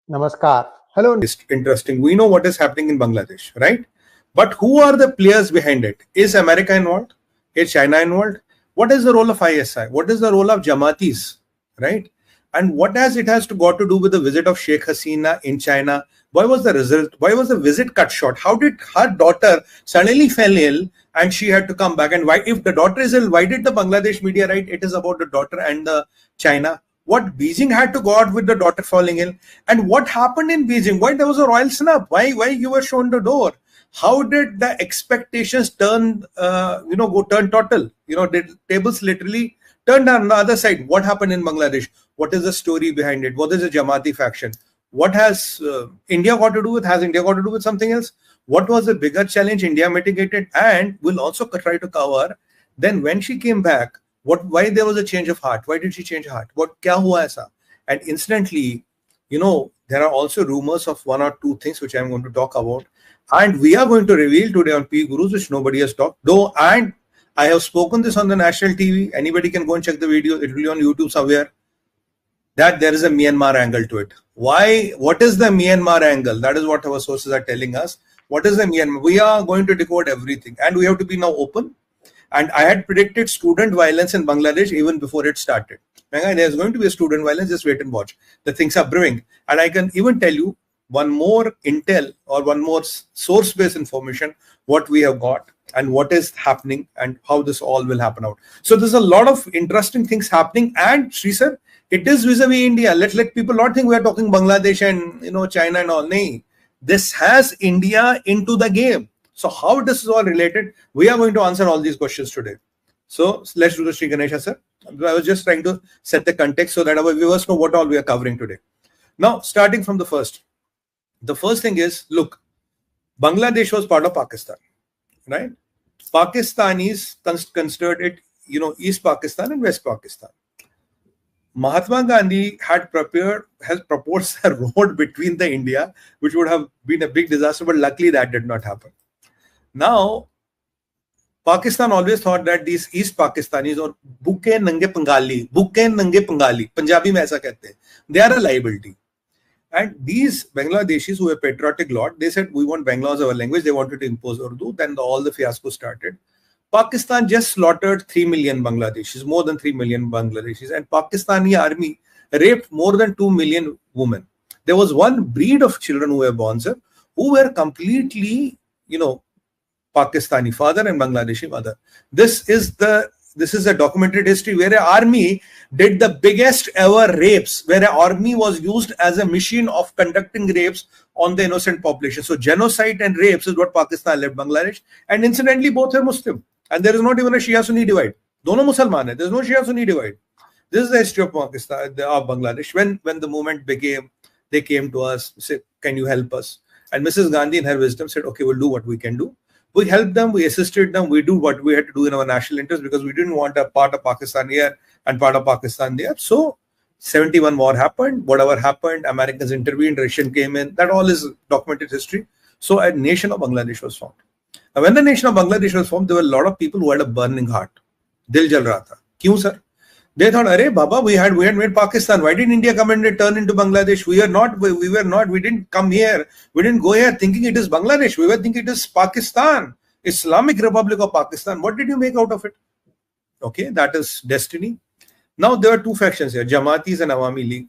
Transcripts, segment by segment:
Namaskar. Hello. It's interesting. We know what is happening in Bangladesh, right? But who are the players behind it? Is America involved? Is China involved? What is the role of ISI? What is the role of Jamatis, right? And what has it has to got to do with the visit of Sheikh Hasina in China? Why was the result? Why was the visit cut short? How did her daughter suddenly fell ill and she had to come back? And why, if the daughter is ill, why did the Bangladesh media write it is about the daughter and the China? What Beijing had to go out with the daughter falling ill, and what happened in Beijing? Why there was a royal snap? Why you were shown the door? How did the expectations turn go turn total? Did tables literally turned on the other side? What happened in Bangladesh? What is the story behind it? What is the Jamati faction? What has India got to do with? Has India got to do with something else? What was the bigger challenge India mitigated? And we'll also try to cover then when she came back, why there was a change of heart? Why did she change heart? What kya hua aisa? And incidentally, there are also rumors of one or two things which I'm going to talk about. And we are going to reveal today on P Gurus, which nobody has talked. Though, and I have spoken this on the national TV. Anybody can go and check the video. It will be on YouTube somewhere. That there is a Myanmar angle to it. Why? What is the Myanmar angle? That is what our sources are telling us. What is the Myanmar? We are going to decode everything. And we have to be now open. And I had predicted student violence in Bangladesh even before it started. There's going to be a student violence, just wait and watch. The things are brewing. And I can even tell you one more intel or one more source-based information, what we have got and what is happening and how this all will happen out. So there's a lot of interesting things happening. And Sri sir, it is vis-a-vis India. Let people not think we are talking Bangladesh and China and all. No, this has India into the game. So how this is all related, we are going to answer all these questions today. So let's do the Sri Ganesha, sir. I was just trying to set the context so that our viewers know what all we are covering today. Now, starting from the first. The first thing is, look, Bangladesh was part of Pakistan, right? Pakistanis considered it, East Pakistan and West Pakistan. Mahatma Gandhi has proposed a road between the India, which would have been a big disaster, but luckily that did not happen. Now, Pakistan always thought that these East Pakistanis or Buke Nange Pangali, Punjabi mein aisa kehte hain, they are a liability. And these Bangladeshis who were patriotic lot, they said, we want Bangla as our language. They wanted to impose Urdu. Then all the fiasco started. Pakistan just slaughtered 3 million Bangladeshis, more than 3 million Bangladeshis. And Pakistani army raped more than 2 million women. There was one breed of children who were born, sir, who were completely, Pakistani father and Bangladeshi mother. This is a documented history where an army did the biggest ever rapes, where an army was used as a machine of conducting rapes on the innocent population. So genocide and rapes is what Pakistan left Bangladesh. And incidentally, both are Muslim. And there is not even a Shia-Sunni divide. Dono Musalman hai. There is no Shia-Sunni divide. This is the history of Pakistan, of Bangladesh. When the movement began, they came to us, said, can you help us? And Mrs. Gandhi in her wisdom said, okay, we'll do what we can do. We helped them, we assisted them, we do what we had to do in our national interest because we didn't want a part of Pakistan here and part of Pakistan there. So 71 war happened, whatever happened, Americans intervened, Russian came in, that all is documented history. So a nation of Bangladesh was formed. Now when the nation of Bangladesh was formed, there were a lot of people who had a burning heart. Dil jal raha tha. Kyun sir? They thought, Arey Baba, we had made Pakistan. Why did India come and turn into Bangladesh? We didn't come here. We didn't go here thinking it is Bangladesh. We were thinking it is Pakistan, Islamic Republic of Pakistan. What did you make out of it? Okay, that is destiny. Now there are two factions here, Jamatis and Awami League.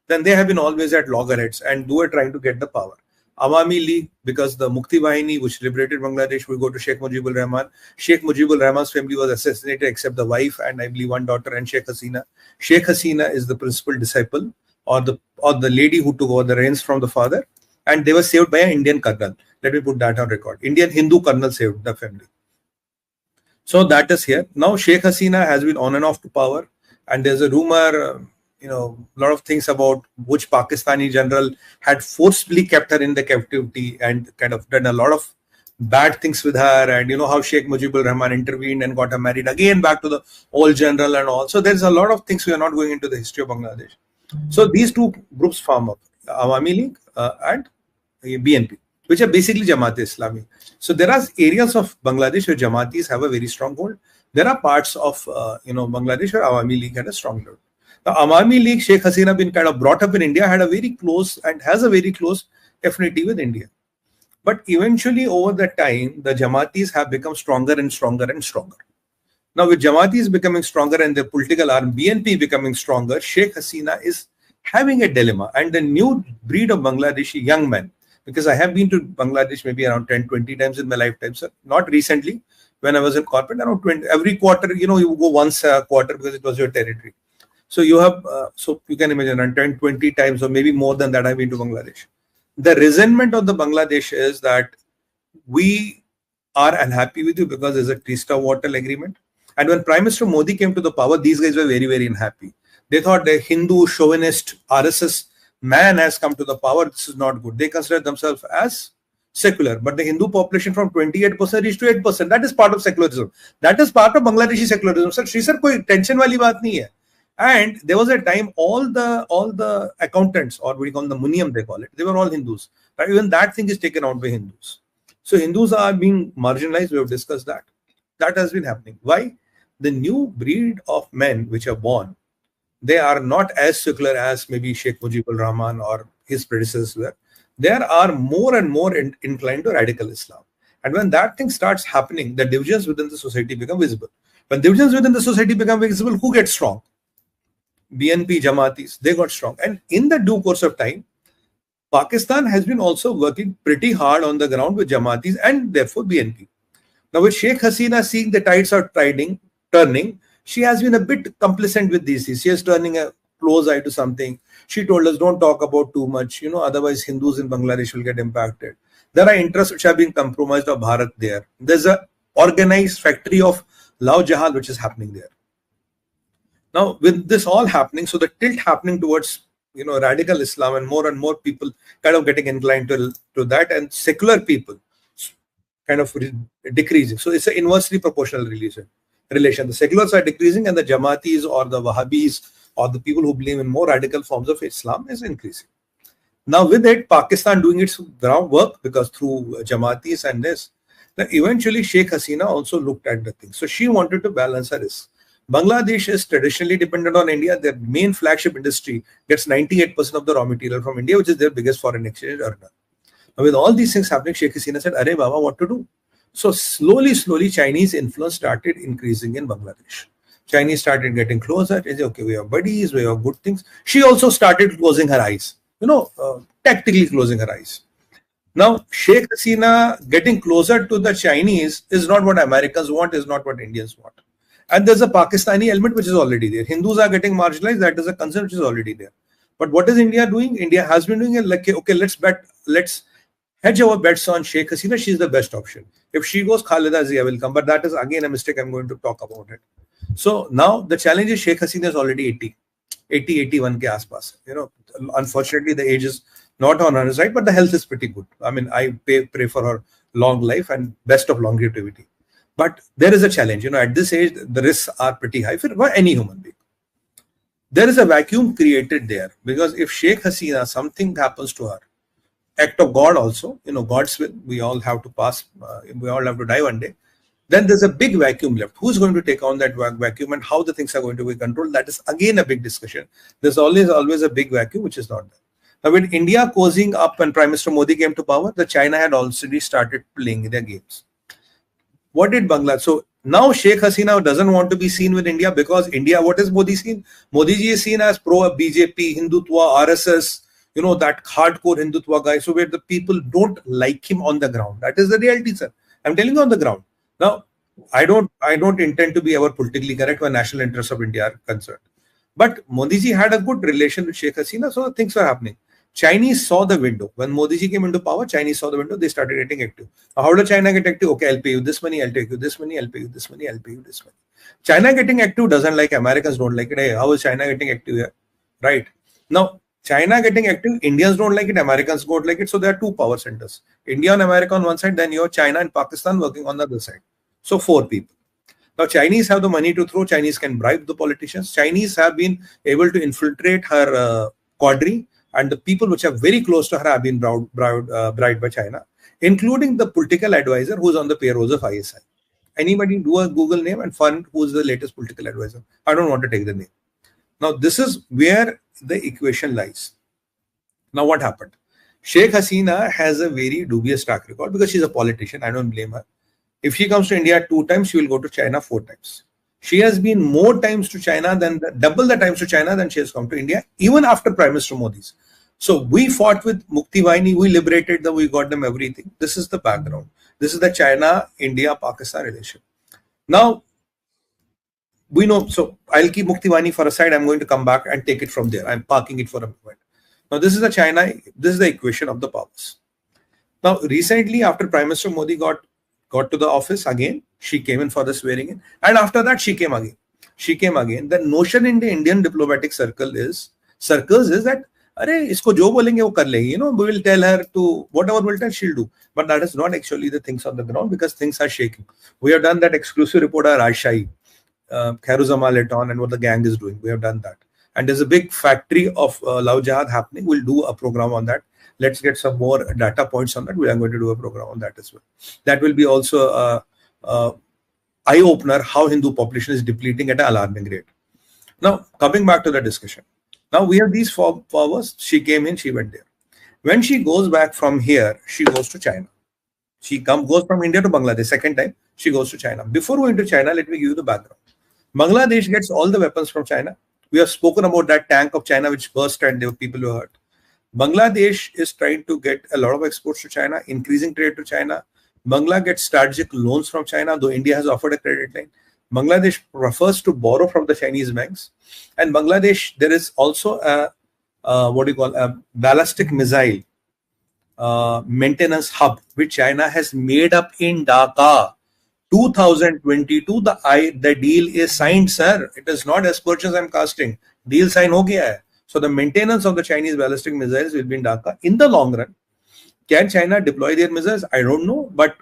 Then they have been always at loggerheads and they were trying to get the power. Awami League, because the Mukti Bahini, which liberated Bangladesh, will go to Sheikh Mujibur Rahman. Sheikh Mujibur Rahman's family was assassinated except the wife and I believe one daughter and Sheikh Hasina. Sheikh Hasina is the principal disciple or the lady who took over the reins from the father, and they were saved by an Indian colonel. Let me put that on record. Indian Hindu colonel saved the family. So that is here. Now Sheikh Hasina has been on and off to power, and there's a rumor, a lot of things about which Pakistani general had forcibly kept her in the captivity and kind of done a lot of bad things with her. And how Sheikh Mujibur Rahman intervened and got her married again back to the old general and all. So there's a lot of things. We are not going into the history of Bangladesh. So these two groups form up, Awami League and BNP, which are basically Jamaat-e-Islami. So there are areas of Bangladesh where Jamaatis have a very strong hold. There are parts of Bangladesh where Awami League had a strong hold. The Awami League, Sheikh Hasina been kind of brought up in India, had a very close and has a very close affinity with India. But eventually, over the time, the Jamatis have become stronger and stronger and stronger. Now, with Jamatis becoming stronger and the political arm BNP becoming stronger, Sheikh Hasina is having a dilemma. And the new breed of Bangladeshi young men, because I have been to Bangladesh maybe around 10, 20 times in my lifetime, sir. Not recently, when I was in corporate, around 20, every quarter, you go once a quarter because it was your territory. So you have, so you can imagine, around 10, 20 times or maybe more than that, I've been to Bangladesh. The resentment of the Bangladesh is that we are unhappy with you because there's a Trista-Water agreement. And when Prime Minister Modi came to the power, these guys were very, very unhappy. They thought the Hindu chauvinist RSS man has come to the power. This is not good. They consider themselves as secular. But the Hindu population from 28% reached to 8%. That is part of secularism. That is part of Bangladeshi secularism. Sir, Shri sir, koi tension wali baat nahi hai. And there was a time all the accountants, or we call them the Muniam, they call it, they were all Hindus. But even that thing is taken out by Hindus. So Hindus are being marginalized. We have discussed that. That has been happening. Why? The new breed of men which are born, they are not as secular as maybe Sheikh Mujibur Rahman or his predecessors were. They are more and more inclined to radical Islam. And when that thing starts happening, the divisions within the society become visible. When divisions within the society become visible, who gets strong? BNP, Jamatis, they got strong. And in the due course of time, Pakistan has been also working pretty hard on the ground with Jamatis and therefore BNP. Now with Sheikh Hasina seeing the tides are turning, she has been a bit complacent with these things. She is turning a close eye to something. She told us, don't talk about too much, otherwise Hindus in Bangladesh will get impacted. There are interests which have been compromised of Bharat there. There's a organized factory of Lao Jahal which is happening there. Now, with this all happening, so the tilt happening towards, radical Islam and more people kind of getting inclined to that, and secular people kind of decreasing. So it's an inversely proportional relation. The seculars are decreasing and the Jamatis or the Wahhabis or the people who believe in more radical forms of Islam is increasing. Now, with it, Pakistan doing its groundwork because through Jamatis and this, then eventually Sheikh Hasina also looked at the thing. So she wanted to balance her risk. Bangladesh is traditionally dependent on India. Their main flagship industry gets 98% of the raw material from India, which is their biggest foreign exchange earner. Now, with all these things happening, Sheikh Hasina said, "Arey Baba, what to do?" So slowly, Chinese influence started increasing in Bangladesh. Chinese started getting closer. They say, okay, we have buddies, we have good things. She also started closing her eyes, tactically closing her eyes. Now, Sheikh Hasina getting closer to the Chinese is not what Americans want, is not what Indians want. And there's a Pakistani element which is already there. Hindus are getting marginalized. That is a concern which is already there. But what is India doing? India has been doing it like, okay, let's hedge our bets on Sheikh Hasina. She's the best option. If she goes, Khalida Zia will come. But that is again a mistake. I'm going to talk about it. So now the challenge is Sheikh Hasina is already 81 ke aspas. Unfortunately, the age is not on her side, but the health is pretty good. I mean, I pray for her long life and best of longevity. But there is a challenge. At this age, the risks are pretty high for any human being. There is a vacuum created there because if Sheikh Hasina, something happens to her, act of God also, God's will, we all have to pass, we all have to die one day. Then there's a big vacuum left. Who's going to take on that vacuum and how the things are going to be controlled? That is again a big discussion. There's always a big vacuum which is not there. Now, with India cozying up when Prime Minister Modi came to power, the China had already started playing their games. What did Bangladesh? So now Sheikh Hasina doesn't want to be seen with India because India, what is Modi seen? Modi ji is seen as pro-BJP, Hindutva, RSS, that hardcore Hindutva guy. So where the people don't like him on the ground. That is the reality, sir. I'm telling you on the ground. Now, I don't intend to be ever politically correct when national interests of India are concerned. But Modi ji had a good relation with Sheikh Hasina, so things were happening. Chinese saw the window. When Modi ji came into power, Chinese saw the window, they started getting active. Now, how does China get active? Okay, I'll pay you this money, I'll take you this money, I'll pay you this money, I'll pay you this money. China getting active doesn't like Americans don't like it. Hey, how is China getting active here? Right. Now, China getting active, Indians don't like it, Americans don't like it. So there are two power centers. India and America on one side, then you have China and Pakistan working on the other side. So 4 people. Now, Chinese have the money to throw. Chinese can bribe the politicians. Chinese have been able to infiltrate her quadri. And the people which are very close to her have been bribed by China, including the political advisor who's on the payrolls of ISI. Anybody do a Google name and find who's the latest political advisor? I don't want to take the name. Now, this is where the equation lies. Now, what happened? Sheikh Hasina has a very dubious track record because she's a politician. I don't blame her. If she comes to India 2 times, she will go to China 4 times. She has been more times to China than double the times to China than she has come to India, even after Prime Minister Modi's. So we fought with Mukti Vaini, we liberated them, we got them everything. This is the background. This is the China, India, Pakistan relation. Now, we know, so I'll keep Mukti Vaini for a side. I'm going to come back and take it from there. I'm parking it for a moment. Now, this is the China, this is the equation of the powers. Now, recently, after Prime Minister Modi got to the office again, she came in for the swearing in, and after that, she came again. The notion in the Indian diplomatic circles is that, "Arey, isko jo bolenge wo kar legi." We will tell her to whatever we'll tell, she'll do. But that is not actually the things on the ground because things are shaking. We have done that exclusive report on Rajshahi, Khairuzama Leton, and what the gang is doing. We have done that. And there's a big factory of love jihad happening. We'll do a program on that. Let's get some more data points on that. We are going to do a program on that as well. That will be also a eye-opener how Hindu population is depleting at an alarming rate. Now, coming back to the discussion. Now, we have these four powers. She came in, she went there. When she goes back from here, she goes to China. She goes from India to Bangladesh. Second time, she goes to China. Before going to China, let me give you the background. Bangladesh gets all the weapons from China. We have spoken about that tank of China which burst and there were people who hurt. Bangladesh is trying to get a lot of exports to China, increasing trade to China. Bangladesh gets strategic loans from China, though India has offered a credit line. Bangladesh prefers to borrow from the Chinese banks. And Bangladesh, there is also a ballistic missile maintenance hub, which China has made up in Dhaka. 2022, the deal is signed, sir. It is not aspersions I'm casting. Deal sign ho gaya hai. So the maintenance of the Chinese ballistic missiles will be in Dhaka. In the long run, can China deploy their missiles? I don't know, but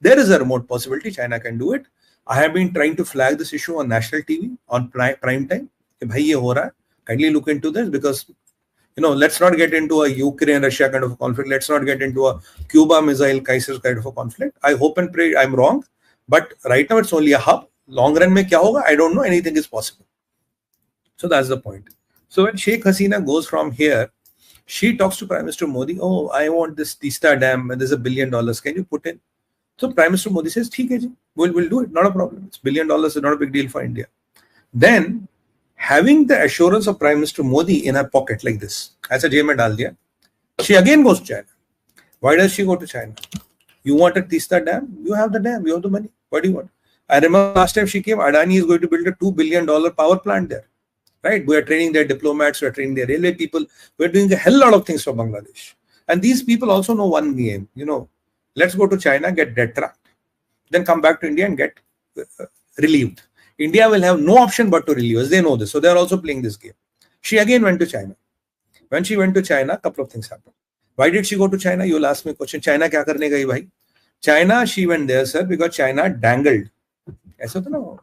there is a remote possibility China can do it. I have been trying to flag this issue on national TV, on prime time. Bhai, ye ho raha hai. Kindly look into this because, let's not get into a Ukraine-Russia kind of a conflict. Let's not get into a Cuba missile crisis kind of a conflict. I hope and pray I'm wrong. But right now, it's only a hub. Long run mein kya hoga? I don't know. Anything is possible. So that's the point. So when Sheikh Hasina goes from here, she talks to Prime Minister Modi. Oh, I want this Teesta Dam. And there's $1 billion. Can you put in? So Prime Minister Modi says, "Theek hai ji. We'll do it. Not a problem. It's $1 billion. Is not a big deal for India." Then, having the assurance of Prime Minister Modi in her pocket like this, as a JM dal diya, she again goes to China. Why does she go to China? You want a Teesta Dam? You have the dam. You have the money. What do you want? I remember last time she came, Adani is going to build a $2 billion power plant there. Right? We are training their diplomats, we are training their railway people. We are doing a hell lot of things for Bangladesh. And these people also know one game. Let's go to China, get debt trapped, then come back to India and get relieved. India will have no option but to relieve us. They know this. So they are also playing this game. She again went to China. When she went to China, a couple of things happened. Why did she go to China? You will ask me a question. China kya karne gayi bhai? China, she went there, sir, because China dangled. Aisa to na?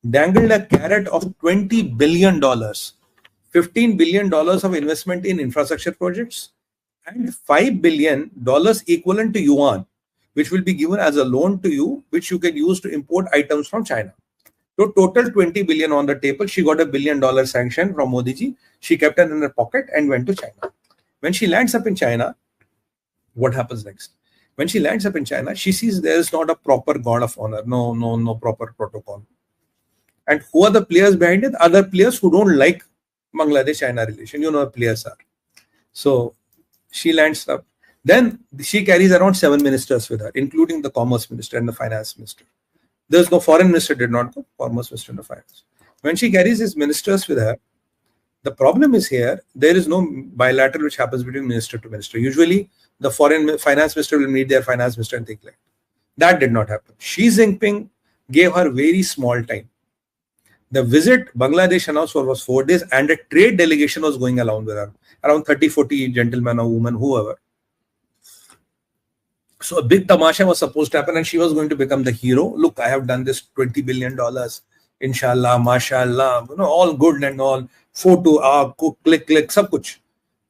Dangled a carrot of $20 billion, $15 billion of investment in infrastructure projects, and $5 billion equivalent to yuan, which will be given as a loan to you, which you can use to import items from China. So total 20 billion on the table. She got $1 billion sanction from Modi ji. She kept it in her pocket and went to China. When she lands up in China, what happens next? When she lands up in China, she sees there is not a proper guard of honor, no proper protocol. And who are the players behind it? Other players who don't like Bangladesh-China relation. Players are. So she lands up. Then she carries around 7 ministers with her, including the commerce minister and the finance minister. There's no foreign minister did not go, commerce minister and the finance. When she carries his ministers with her, the problem is here, there is no bilateral which happens between minister to minister. Usually, the foreign finance minister will meet their finance minister and things like that. That did not happen. Xi Jinping gave her very small time. The visit Bangladesh announced for was 4 days and a trade delegation was going along with her. Around 30, 40 gentlemen or women, whoever. So a big tamasha was supposed to happen and she was going to become the hero. Look, I have done this $20 billion. Inshallah, mashallah, all good and all. Photo, click, sab kuch.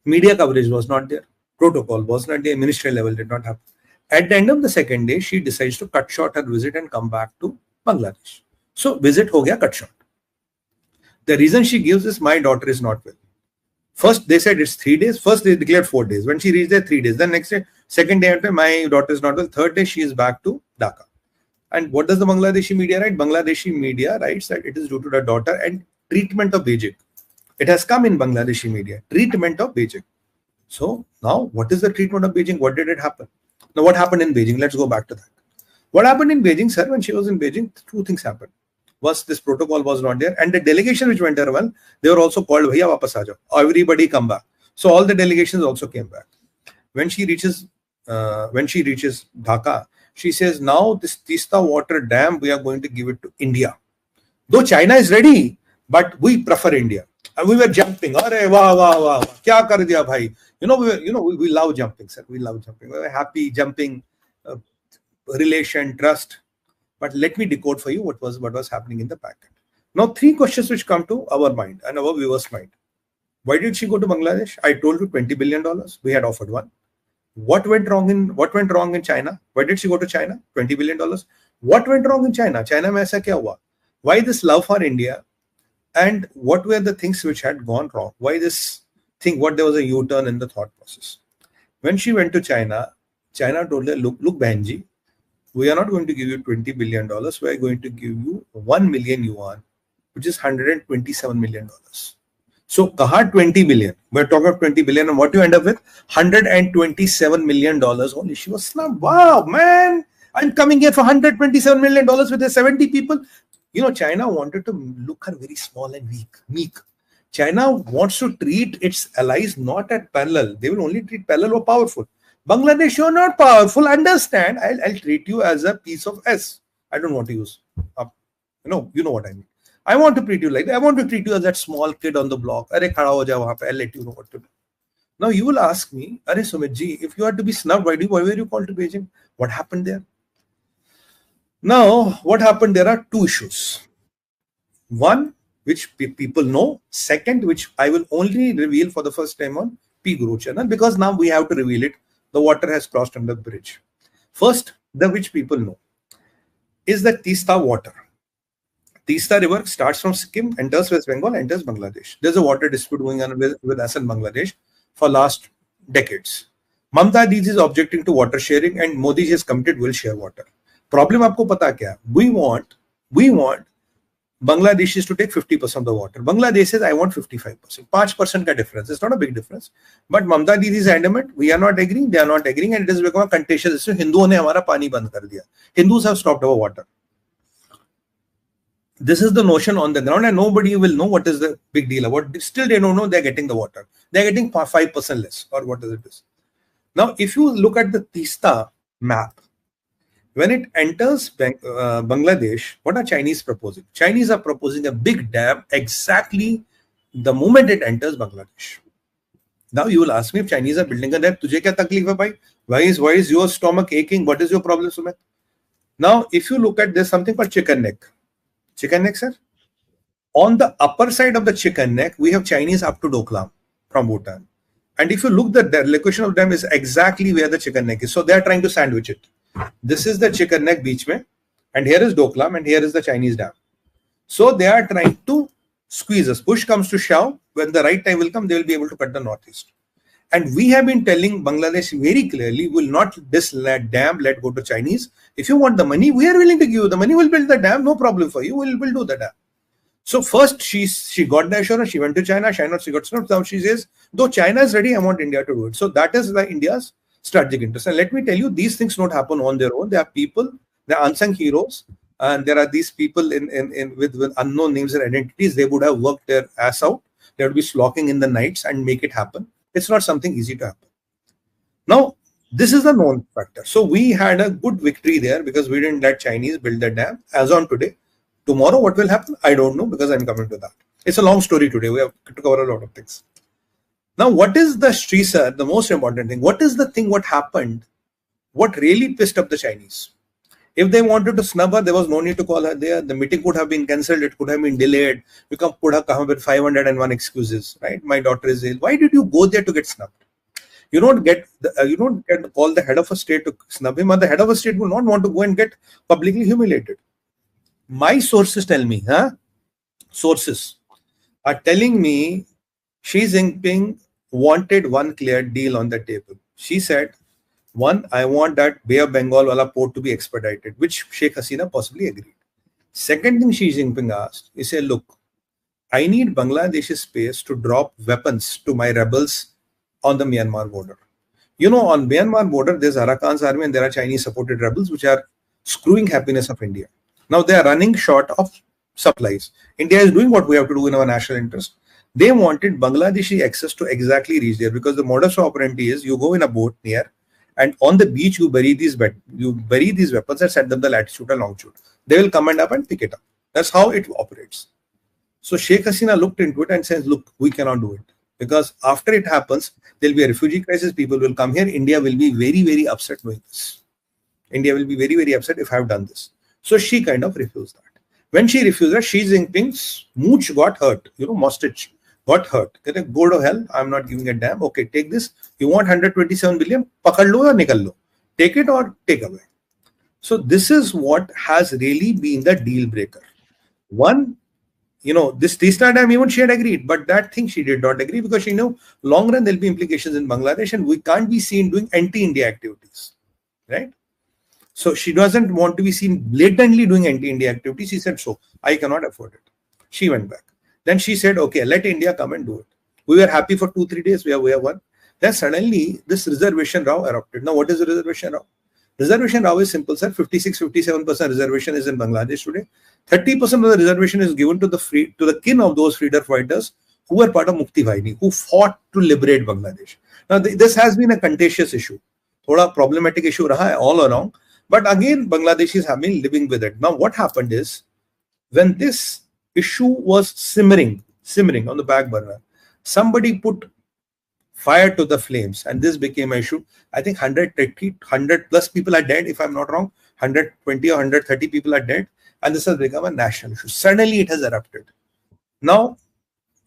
Media coverage was not there. Protocol was not there. Ministerial level did not happen. At the end of the second day, she decides to cut short her visit and come back to Bangladesh. So visit ho gaya cut short. The reason she gives is my daughter is not well. First, they said it's 3 days. First, they declared 4 days. When she reached there, 3 days. Then next day, second day after, my daughter is not well. Third day, she is back to Dhaka. And what does the Bangladeshi media write? Bangladeshi media writes that it is due to the daughter and treatment of Beijing. It has come in Bangladeshi media. Treatment of Beijing. So now, what is the treatment of Beijing? What did it happen? Now, what happened in Beijing? Let's go back to that. What happened in Beijing, sir? When she was in Beijing, two things happened. Was this protocol was not there, and the delegation which went there, well, they were also called, "Bhaiya, wapas aa jao." Everybody come back. So all the delegations also came back. When she reaches Dhaka, she says, "Now this Tista water dam, we are going to give it to India. Though China is ready, but we prefer India." And we were jumping. Arey, wah, wah, wah, wah. Kya kar diya, bhai? We love jumping, sir. We love jumping. We were happy jumping, relation, trust. But let me decode for you what was happening in the packet. Now, three questions which come to our mind and our viewers' mind. Why did she go to Bangladesh? I told you $20 billion. We had offered one. What went wrong in China? Why did she go to China? $20 billion. What went wrong in China? China mein aisa kya hua? Why this love for India? And what were the things which had gone wrong? Why this thing? What there was a U-turn in the thought process. When she went to China, China told her, look, Banji, we are not going to give you $20 billion. We are going to give you 1 million yuan, which is $127 million. So, kaha 20 billion. We're talking about 20 billion, and what you end up with? $127 million only. She was snubbed. Wow, man, I'm coming here for $127 million with the 70 people. China wanted to look her very small and meek. China wants to treat its allies not at parallel. They will only treat parallel or powerful. Bangladesh, you're not powerful. Understand? I'll treat you as a piece of S. I don't want to use up. You know what I mean. I want to treat you like that. I want to treat you as that small kid on the block. Arey, khada ho ja wahan pe. I'll let you know what to do. Now you will ask me, Arey Sumit ji, if you are to be snubbed, why were you called to Beijing? What happened there? Now, what happened? There are two issues. One, which people know. Second, which I will only reveal for the first time on P Guru channel, because now we have to reveal it. The water has crossed under the bridge. First, the which people know is the Tista water. Tista river starts from Sikkim, enters West Bengal, enters Bangladesh. There's a water dispute going on with us in Bangladesh for last decades. Mamta Didi is objecting to water sharing, and Modi has committed will share water. Problem aapko pata kya? We want Bangladeshis to take 50% of the water. Bangladesh says, I want 55%. 5% ka difference. It's not a big difference. But Mamta Didi is adamant. We are not agreeing. They are not agreeing. And it has become a contentious issue. Hinduon ne hamara pani band kar diya. Hindus have stopped our water. This is the notion on the ground, and nobody will know what is the big deal about. Still, they don't know they're getting the water. They're getting 5% less, or what is it? Now, if you look at the Tista map, when it enters Bangladesh, what are Chinese proposing? Chinese are proposing a big dam exactly the moment it enters Bangladesh. Now you will ask me, if Chinese are building a dam, tujhe kya takleef hai bhai? Why is your stomach aching? What is your problem, Sumit? Now, if you look at, there's something called chicken neck. Chicken neck, sir? On the upper side of the chicken neck, we have Chinese up to Doklam from Bhutan. And if you look, the location of them is exactly where the chicken neck is. So they are trying to sandwich it. This is the chicken neck beach mein, and here is Doklam, and here is the Chinese dam. So they are trying to squeeze us. Push comes to shove. When the right time will come, they will be able to cut the northeast. And we have been telling Bangladesh very clearly, we will not this dam let go to Chinese. If you want the money, we are willing to give you the money. We'll build the dam, no problem for you. We'll do the dam. So first she got the assurance. She went to China. She got snubbed. Now she says, though China is ready, I want India to do it. So that is India's strategic interest. And let me tell you, these things don't happen on their own. There are people, there are unsung heroes, and there are these people with unknown names and identities. They would have worked their ass out. They would be slocking in the nights and make it happen. It's not something easy to happen. Now, this is the known factor. So we had a good victory there because we didn't let Chinese build the dam as on today. Tomorrow, what will happen? I don't know, because I'm coming to that. It's a long story today. We have to cover a lot of things. Now, what is the most important thing? What is the thing what happened? What really pissed up the Chinese? If they wanted to snub her, there was no need to call her there. The meeting could have been cancelled. It could have been delayed. You can put her with 501 excuses, right? My daughter is ill. Why did you go there to get snubbed? You don't get to call the head of a state to snub him, or the head of a state will not want to go and get publicly humiliated. My sources tell me, sources, are telling me Xi Jinping wanted one clear deal on the table. She said, one, I want that Bay of Bengal wala port to be expedited, which Sheikh Hasina possibly agreed. Second thing Xi Jinping asked, he said, look, I need Bangladesh's space to drop weapons to my rebels on the Myanmar border. You know, on Myanmar border, there's Arakan's army and there are Chinese supported rebels which are screwing happiness of India. Now they are running short of supplies. India is doing what we have to do in our national interest. They wanted Bangladeshi access to exactly reach there because the modus operandi is you go in a boat near and on the beach you bury these weapons and set them the latitude and longitude. They will come and up and pick it up. That's how it operates. So Sheikh Hasina looked into it and says, look, we cannot do it. Because after it happens, there'll be a refugee crisis. People will come here. India will be very, very upset doing this. India will be very, very upset if I have done this. So she kind of refused that. When she refused that, Xi Jinping's mooch got hurt. You know, Mostich got hurt. Go to hell. I'm not giving a damn. Okay, take this. You want 127 billion? Pakad lo or nikal lo. Take it or take away. So this is what has really been the deal breaker. One, you know, this time even she had agreed, but that thing she did not agree because she knew long run there'll be implications in Bangladesh and we can't be seen doing anti-India activities, right? So she doesn't want to be seen blatantly doing anti-India activities. She said, so I cannot afford it. She went back. Then she said, okay, let India come and do it. We were happy for 2-3 days. We have won. Then suddenly this reservation row erupted. Now what is the reservation row? Reservation row is simple, sir. 56-57% reservation is in Bangladesh today. 30% of the reservation is given to the kin of those freedom fighters who were part of Mukti Bahini, who fought to liberate Bangladesh. Now this has been a contentious issue. Thoda problematic issue raha hai all along. But again, Bangladeshis have been living with it. Now what happened is, when this issue was simmering on the back burner, somebody put fire to the flames and this became an issue. I think 100 plus people are dead, if I'm not wrong. 120 or 130 people are dead. And this has become a national issue. Suddenly it has erupted. Now,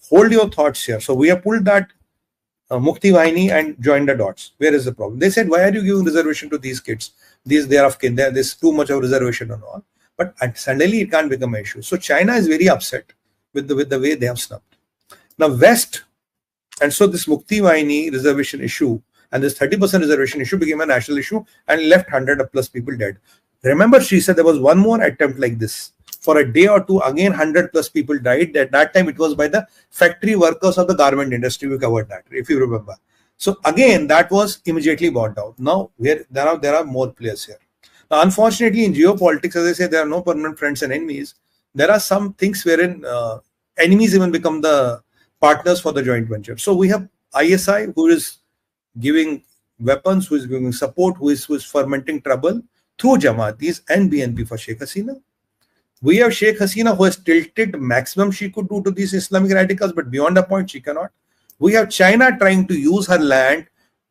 hold your thoughts here. So we have pulled that Mukti Bahini and joined the dots. Where is the problem? They said, why are you giving reservation to these kids? They are of kin. There's too much of reservation and all. But suddenly it can't become an issue. So China is very upset with the way they have snubbed. Now West, and so this Mukti Bahini reservation issue and this 30% reservation issue became a national issue and left 100 plus people dead. Remember, she said there was one more attempt like this. For a day or two, again 100 plus people died. At that time, it was by the factory workers of the garment industry. We covered that, if you remember. So again, that was immediately bought out. Now, there are more players here. Now, unfortunately, in geopolitics, as I say, there are no permanent friends and enemies. There are some things wherein enemies even become the partners for the joint venture. So we have ISI, who is giving weapons, who is giving support, who is fermenting trouble through Jamaatis and BNP for Sheikh Hasina. We have Sheikh Hasina, who has tilted maximum she could do to these Islamic radicals, but beyond a point she cannot. We have China trying to use her land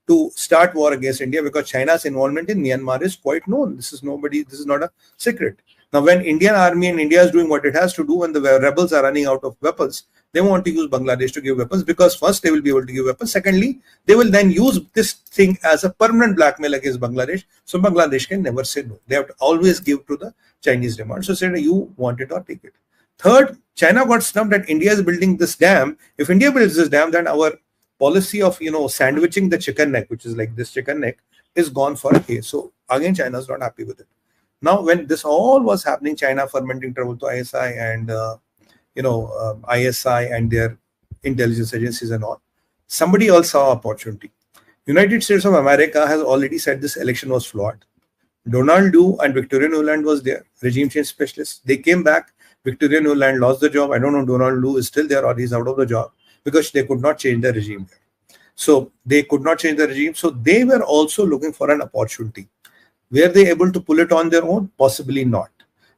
to start war against India because China's involvement in Myanmar is quite known. This is not a secret. Now, when Indian army and India is doing what it has to do when the rebels are running out of weapons, they want to use Bangladesh to give weapons because first they will be able to give weapons. Secondly, they will then use this thing as a permanent blackmail against Bangladesh. So Bangladesh can never say no. They have to always give to the Chinese demand. So say you want it or take it. Third, China got snubbed that India is building this dam. If India builds this dam, then our policy of sandwiching the chicken neck, which is like this chicken neck, is gone for a case. So again, China is not happy with it. Now, when this all was happening, China fermenting trouble to ISI and ISI and their intelligence agencies and all, somebody else saw opportunity. United States of America has already said this election was flawed. Donald Du and Victoria Nuland was there, regime change specialists. They came back. Victoria Nuland lost the job. I don't know, Donald Lu is still there or he's out of the job because they could not change the regime there. So they could not change the regime. So they were also looking for an opportunity. Were they able to pull it on their own? Possibly not.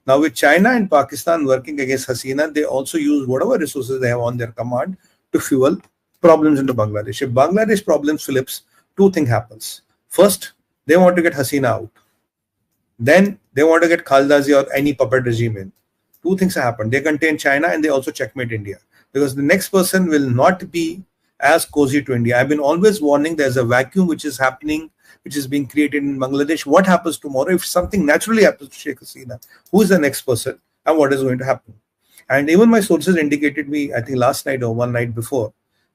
Now, with China and Pakistan working against Hasina, they also use whatever resources they have on their command to fuel problems into Bangladesh. If Bangladesh problems flips, two things happens. First, they want to get Hasina out. Then they want to get Khaldazi or any puppet regime in. Two things happen. They contain China and they also checkmate India. Because the next person will not be as cozy to India. I've been always warning there's a vacuum which is happening, which is being created in Bangladesh. What happens tomorrow if something naturally happens to Sheikh Hasina? Who is the next person and what is going to happen? And even my sources indicated me, I think last night or one night before,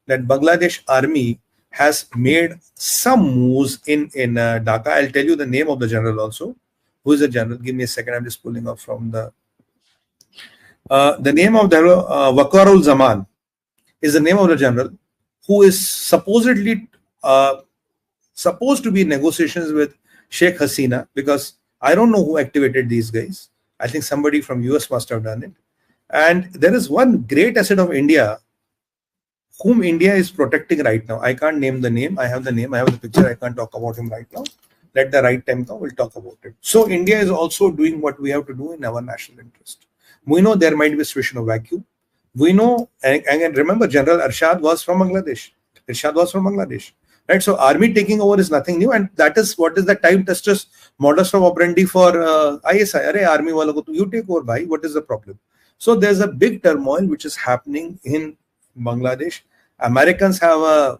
that Bangladesh army has made some moves in Dhaka. I'll tell you the name of the general also. Who is the general? Give me a second. I'm just pulling up from the name of the Wakarul Zaman is the name of the general who is supposedly supposed to be in negotiations with Sheikh Hasina, because I don't know who activated these guys. I think somebody from US must have done it. And there is one great asset of India whom India is protecting right now. I can't name the name. I have the name. I have the picture. I can't talk about him right now. Let the right time come. We'll talk about it. So India is also doing what we have to do in our national interest. We know there might be a situation of vacuum. We know, and remember, General Arshad was from Bangladesh. Irshad was from Bangladesh. Right? So army taking over is nothing new, and that is what is the time testers modus operandi for ISI. Arey, army wala ko, you take over, bhai. What is the problem? So there's a big turmoil which is happening in Bangladesh. Americans have a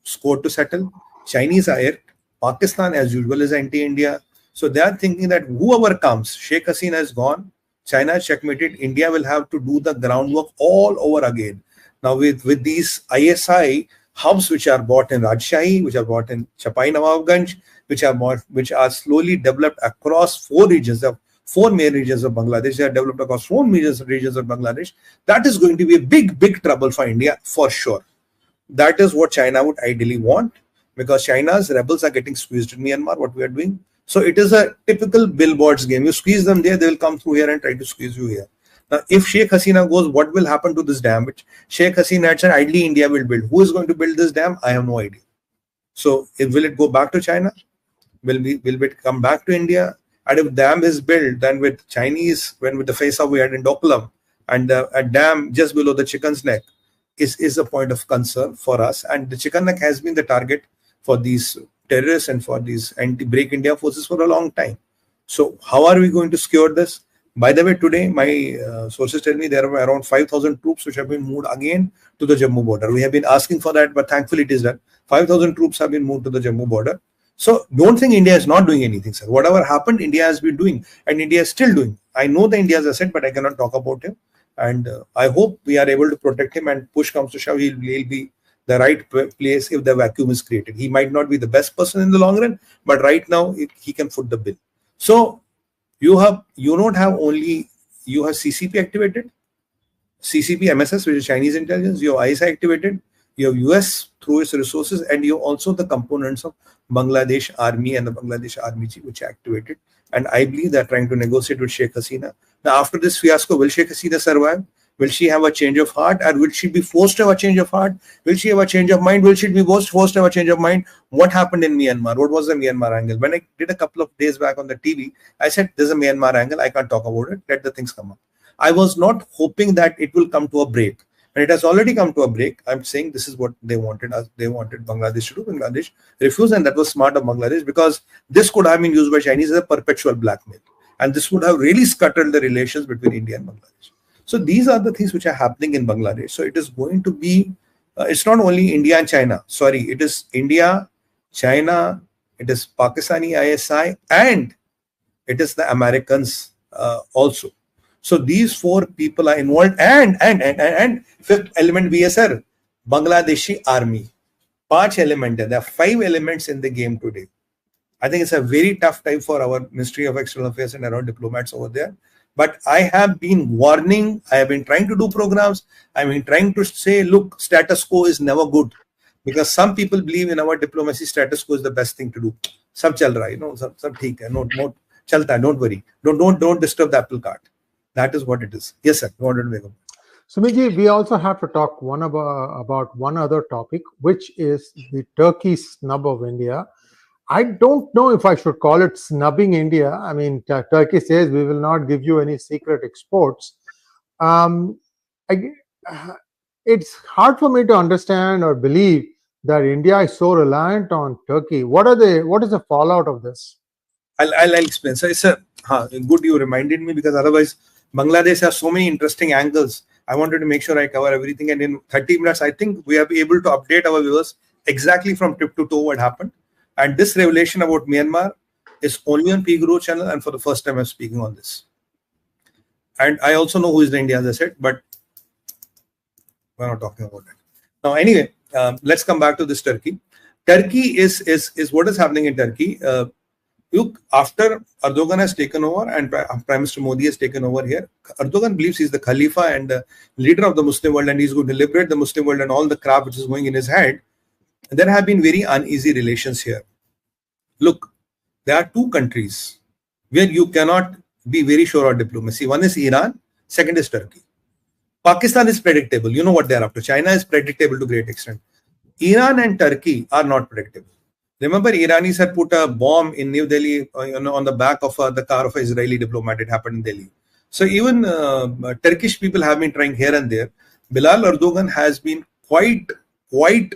score to settle. Chinese are it. Pakistan, as usual, is anti-India. So they are thinking that whoever comes, Sheikh Hasina is gone, China is checkmated, India will have to do the groundwork all over again. Now with these ISI hubs which are bought in Rajshahi, which are bought in Chapai Nawabganj, which are slowly developed across four main regions of Bangladesh. They are developed across four major regions of Bangladesh. That is going to be a big trouble for India for sure. That is what China would ideally want, because China's rebels are getting squeezed in Myanmar, what we are doing. So it is a typical billboards game. You squeeze them there, they will come through here and try to squeeze you here. Now, if Sheikh Hasina goes, what will happen to this dam? Which Sheikh Hasina had said, ideally India will build. Who is going to build this dam? I have no idea. So will it go back to China? Will it come back to India? And if dam is built, then with Chinese, when with the face-off we had in Dokulam, and a dam just below the chicken's neck is a point of concern for us. And the chicken neck has been the target for these terrorists and for these anti-Break India forces for a long time. So how are we going to secure this? By the way, today my sources tell me there are around 5,000 troops which have been moved again to the Jammu border. We have been asking for that, but thankfully it is done. 5,000 troops have been moved to the Jammu border. So don't think India is not doing anything, sir. Whatever happened, India has been doing, and India is still doing. I know the India's asset, but I cannot talk about him. And I hope we are able to protect him, and push comes to shove, he'll be the right place if the vacuum is created. He might not be the best person in the long run, but right now he can foot the bill. So you don't have only, you have CCP activated, CCP MSS, which is Chinese intelligence, you have ISI activated, you have US through its resources, and you have also the components of Bangladesh army and the Bangladesh army chief which are activated. And I believe they're trying to negotiate with Sheikh Hasina. Now after this fiasco, will Sheikh Hasina survive? Will she have a change of heart, or will she be forced to have a change of heart? Will she have a change of mind? Will she be forced to have a change of mind? What happened in Myanmar? What was the Myanmar angle? When I did a couple of days back on the TV, I said, there's a Myanmar angle. I can't talk about it. Let the things come up. I was not hoping that it will come to a break. And it has already come to a break. I'm saying this is what they wanted us. They wanted Bangladesh to do. Bangladesh refused, and that was smart of Bangladesh, because this could have been used by Chinese as a perpetual blackmail. And this would have really scuttled the relations between India and Bangladesh. So these are the things which are happening in Bangladesh. So it is going to be, it's not only India and China. Sorry, it is India, China, it is Pakistani ISI, and it is the Americans also. So these four people are involved, and fifth element BSR, Bangladeshi army. 5 elements. There are 5 elements in the game today. I think it's a very tough time for our Ministry of External Affairs and our diplomats over there. But I have been warning, I have been trying to do programs, I've been trying to say, look, status quo is never good. Because some people believe in our diplomacy, status quo is the best thing to do. Sab chal raha hai, sab theek hai, no, chalta hai, don't worry. Don't disturb the apple cart. That is what it is. Yes, sir. You wanted to make a... Sumiji, we also have to talk about one other topic, which is the Turkey snub of India. I don't know if I should call it snubbing India. I mean, Turkey says we will not give you any secret exports. It's hard for me to understand or believe that India is so reliant on Turkey. What is the fallout of this? I'll explain. So it's good you reminded me, because otherwise Bangladesh has so many interesting angles. I wanted to make sure I cover everything, and in 30 minutes, I think we are able to update our viewers exactly from tip to toe what happened. And this revelation about Myanmar is only on P Guru channel, and for the first time I'm speaking on this. And I also know who is the India, as I said, but we're not talking about that. Now, anyway, let's come back to this Turkey. Turkey is what is happening in Turkey. Look, after Erdogan has taken over and Prime Minister Modi has taken over here, Erdogan believes he's the Khalifa and the leader of the Muslim world, and he's going to liberate the Muslim world and all the crap which is going in his head. There have been very uneasy relations here. Look, there are two countries where you cannot be very sure of diplomacy. One is Iran, second is Turkey. Pakistan is predictable. You know what they're up to. China is predictable to great extent. Iran and Turkey are not predictable. Remember, Iranis had put a bomb in New Delhi on the back of the car of an Israeli diplomat. It happened in Delhi. So even Turkish people have been trying here and there. Bilal Erdogan has been quite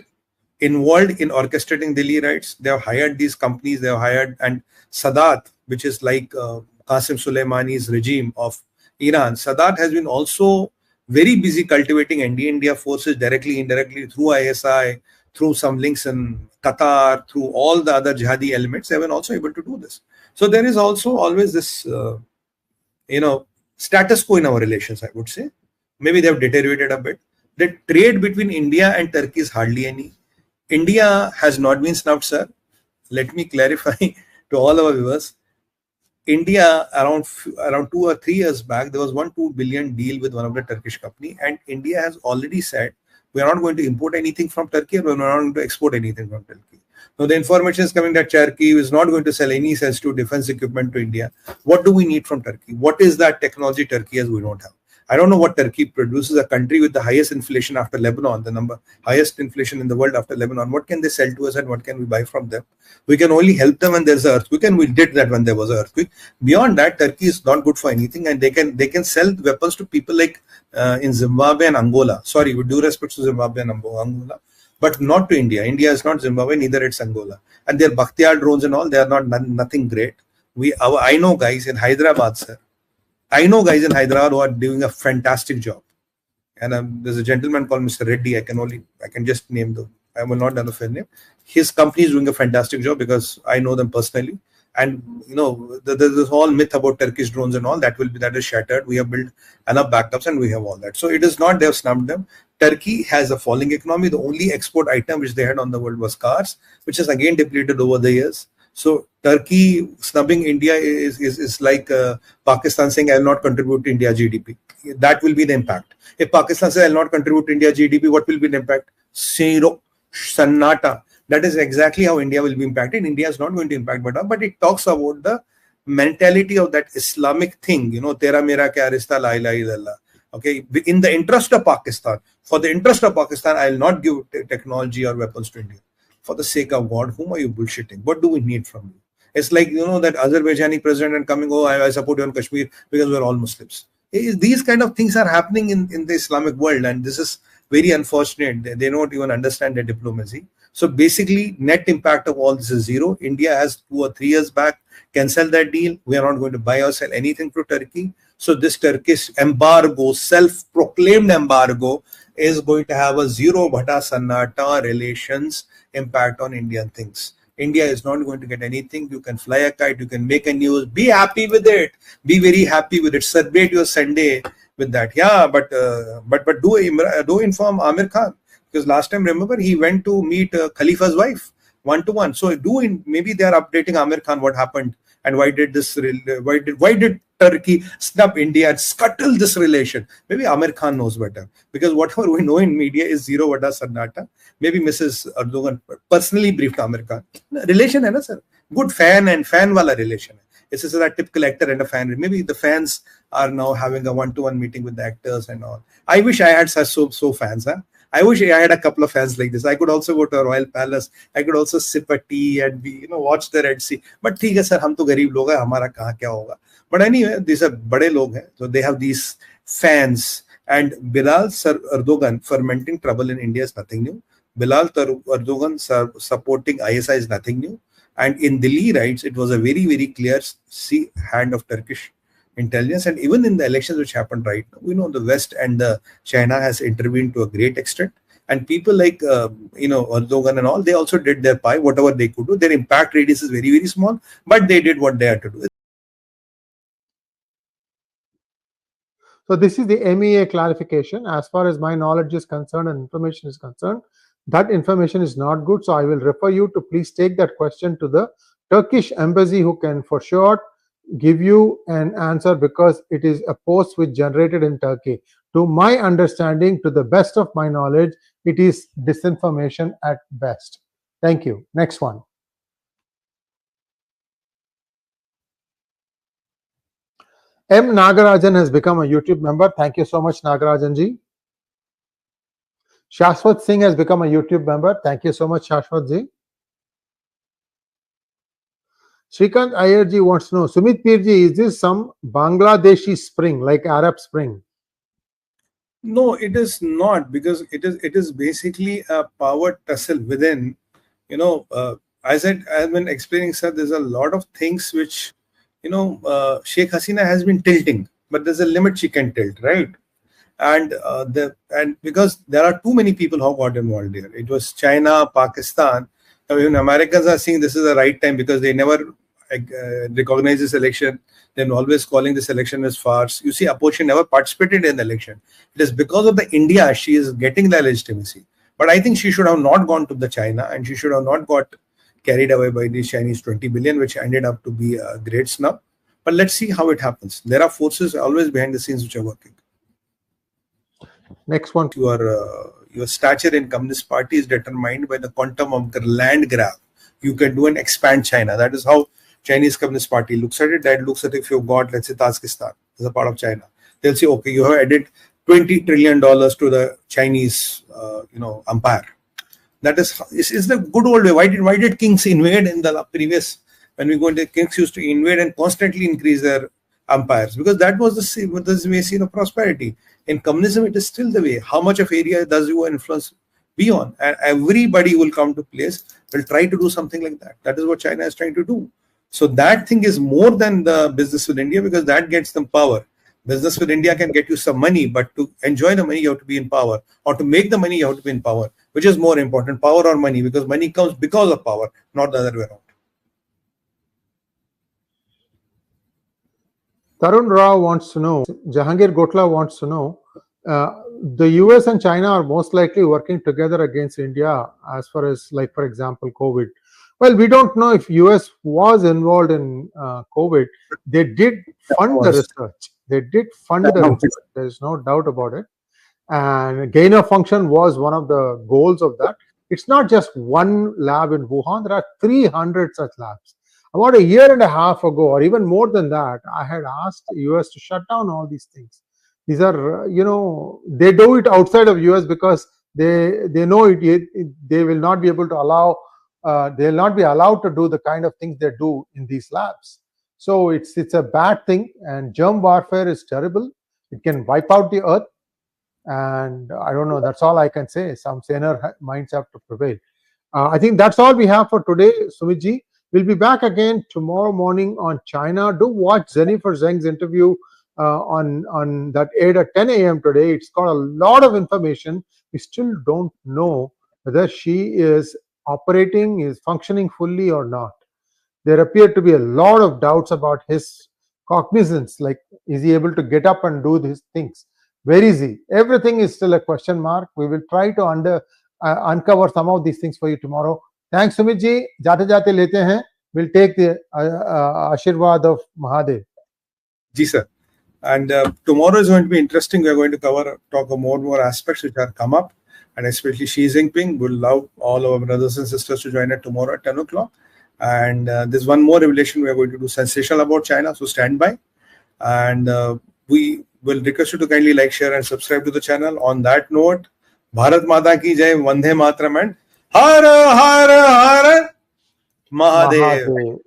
involved in orchestrating Delhi riots. They have hired these companies. They have hired, and Sadat, which is like Qasem Soleimani's regime of Iran. Sadat has been also very busy cultivating India forces directly, indirectly through ISI, through some links in Qatar, through all the other jihadi elements. They have been also able to do this. So there is also always this, status quo in our relations, I would say. Maybe they have deteriorated a bit. The trade between India and Turkey is hardly any. India has not been snubbed, sir. Let me clarify to all our viewers. India, around 2 or 3 years back, there was 1-2 billion deal with one of the Turkish company, and India has already said we are not going to import anything from Turkey, and we are not going to export anything from Turkey. Now the information is coming that Turkey is not going to sell any sensitive defense equipment to India. What do we need from Turkey? What is that technology Turkey has we don't have? I don't know what Turkey produces, a country with the highest inflation after Lebanon, the highest inflation in the world after Lebanon. What can they sell to us and what can we buy from them? We can only help them when there's an earthquake, and we did that when there was an earthquake. Beyond that, Turkey is not good for anything, and they can sell weapons to people like in Zimbabwe and Angola. Sorry, with due respect to Zimbabwe and Angola, but not to India. India is not Zimbabwe, neither it's Angola. And their Bakhtiar drones and all, they are not nothing great. I know guys in Hyderabad, sir. I know guys in Hyderabad who are doing a fantastic job. And there's a gentleman called Mr. Reddy. I can just name them. I will not know the name. His company is doing a fantastic job because I know them personally. And there's this whole myth about Turkish drones and all that is shattered. We have built enough backups and we have all that. So it is not they have snubbed them. Turkey has a falling economy. The only export item which they had on the world was cars, which has again depleted over the years. So Turkey snubbing India is like Pakistan saying I will not contribute to India GDP. That will be the impact. If Pakistan says I will not contribute to India GDP, what will be the impact? Zero, Sannata. That is exactly how India will be impacted. India is not going to impact, but it talks about the mentality of that Islamic thing. Tera mera kya rishta, la ilaha illallah. Okay, in the interest of Pakistan, for the interest of Pakistan, I will not give technology or weapons to India. For the sake of God, whom are you bullshitting? What do we need from you? It's like, that Azerbaijani president and coming, I support you on Kashmir because we're all Muslims. These kind of things are happening in the Islamic world, and this is very unfortunate. They don't even understand their diplomacy. So basically, net impact of all this is zero. India has 2 or 3 years back cancelled that deal. We are not going to buy or sell anything to Turkey. So this Turkish embargo, self-proclaimed embargo, is going to have a zero bhata sannata relations impact on Indian things. India is not going to get anything. You can fly a kite, you can make a news, be happy with it, be very happy with it, celebrate your Sunday with that. Yeah, but do inform Amir Khan, because last time, remember, he went to meet Khalifa's wife one-to-one. So maybe they are updating Amir Khan what happened and why did Turkey snub India and scuttle this relation. Maybe Amir Khan knows better, because whatever we know in media is zero vada sannata. Maybe Mrs. Erdogan personally briefed Amir Khan. Relation hai na, sir? Good fan and fan wala relation. This is a typical actor and a fan. Maybe the fans are now having a one-to-one meeting with the actors and all. I wish I had such so fans. Huh? I wish I had a couple of fans like this. I could also go to a royal palace. I could also sip a tea and watch the Red Sea. But ठीक है sir, हम तो गरीब लोग हैं, हमारा कहाँ क्या होगा. But anyway, these are बड़े लोग हैं, so they have these fans. And Bilal Erdogan fermenting trouble in India is nothing new. Bilal Erdogan supporting ISI is nothing new. And in Delhi riots, it was a very, very clear hand of Turkish intelligence. And even in the elections which happened right now, we know the West and the China has intervened to a great extent. And people like Erdogan and all, they also did their pie, whatever they could do. Their impact radius is very, very small, but they did what they had to do. So this is the MEA clarification. As far as my knowledge is concerned and information is concerned, that information is not good. So I will refer you to please take that question to the Turkish embassy, who can for sure give you an answer, because it is a post which generated in Turkey. To my understanding, to the best of my knowledge, it is disinformation at best. Thank you. Next one. M. Nagarajan has become a YouTube member. Thank you so much, Nagarajan ji. Shashwat Singh has become a YouTube member. Thank you so much, Shashwat ji. Shrikant Iyer ji wants to know, Sumit Peer ji, is this some Bangladeshi spring, like Arab Spring? No, it is not, because it is basically a power tussle within. As I've been explaining, sir, there's a lot of things which, Sheikh Hasina has been tilting, but there's a limit she can tilt, right? And because there are too many people who got involved here. It was China, Pakistan. Now, even Americans are saying this is the right time, because they never recognize this election. They're always calling this election as farce. You see, opposition never participated in the election. It is because of the India she is getting the legitimacy. But I think she should have not gone to the China, and she should have not got carried away by the Chinese 20 billion, which ended up to be a great snub. But let's see how it happens. There are forces always behind the scenes which are working. Next one. Your stature in Communist Party is determined by the quantum of the land grab you can do and expand China. That is how Chinese Communist Party looks at it. That looks at, if you've got, let's say, Tajikistan as a part of China, they'll say, okay, you have added $20 trillion to the Chinese, empire. That is the good old way. Why did kings invade in the previous? When we go into, kings used to invade and constantly increase their empires, because that was the way of prosperity. In communism, it is still the way. How much of area does your influence be on? And everybody will come to place, will try to do something like that. That is what China is trying to do. So that thing is more than the business with India, because that gets them power. Business with India can get you some money, but to enjoy the money, you have to be in power. Or to make the money, you have to be in power. Which is more important, power or money? Because money comes because of power, not the other way around. Tarun Rao wants to know, Jahangir Gotla wants to know, the US and China are most likely working together against India as far as, like, for example, COVID. Well, we don't know if US was involved in COVID. They did fund the research. They did fund the research. There is no doubt about it. And gain of function was one of the goals of that. It's not just one lab in Wuhan. There are 300 such labs. About a year and a half ago, or even more than that, I had asked US to shut down all these things. These are, they do it outside of US because they know they will not be able to allow, they will not be allowed to do the kind of things they do in these labs. So it's a bad thing, and germ warfare is terrible. It can wipe out the earth. And I don't know, that's all I can say. Some saner minds have to prevail. I think that's all we have for today, Sumitji. We'll be back again tomorrow morning on China. Do watch Jennifer Zheng's interview on that aired at 10 a.m. today. It's got a lot of information. We still don't know whether she is functioning fully or not. There appear to be a lot of doubts about his cognizance. Like, is he able to get up and do these things? Where is he? Everything is still a question mark. We will try to uncover some of these things for you tomorrow. Thanks, Sumit ji. Jate jate lete hain. We'll take the Ashirwad of Mahadev. Ji, sir. And tomorrow is going to be interesting. We are going to talk of more aspects which have come up, and especially Xi Jinping. We'll love all our brothers and sisters to join us tomorrow at 10 o'clock. And there's one more revelation. We are going to do sensational about China, so stand by. And we will request you to kindly like, share, and subscribe to the channel. On that note, Bharat Mata ki jai, Vande Mataram, and Har Har Har Mahadev.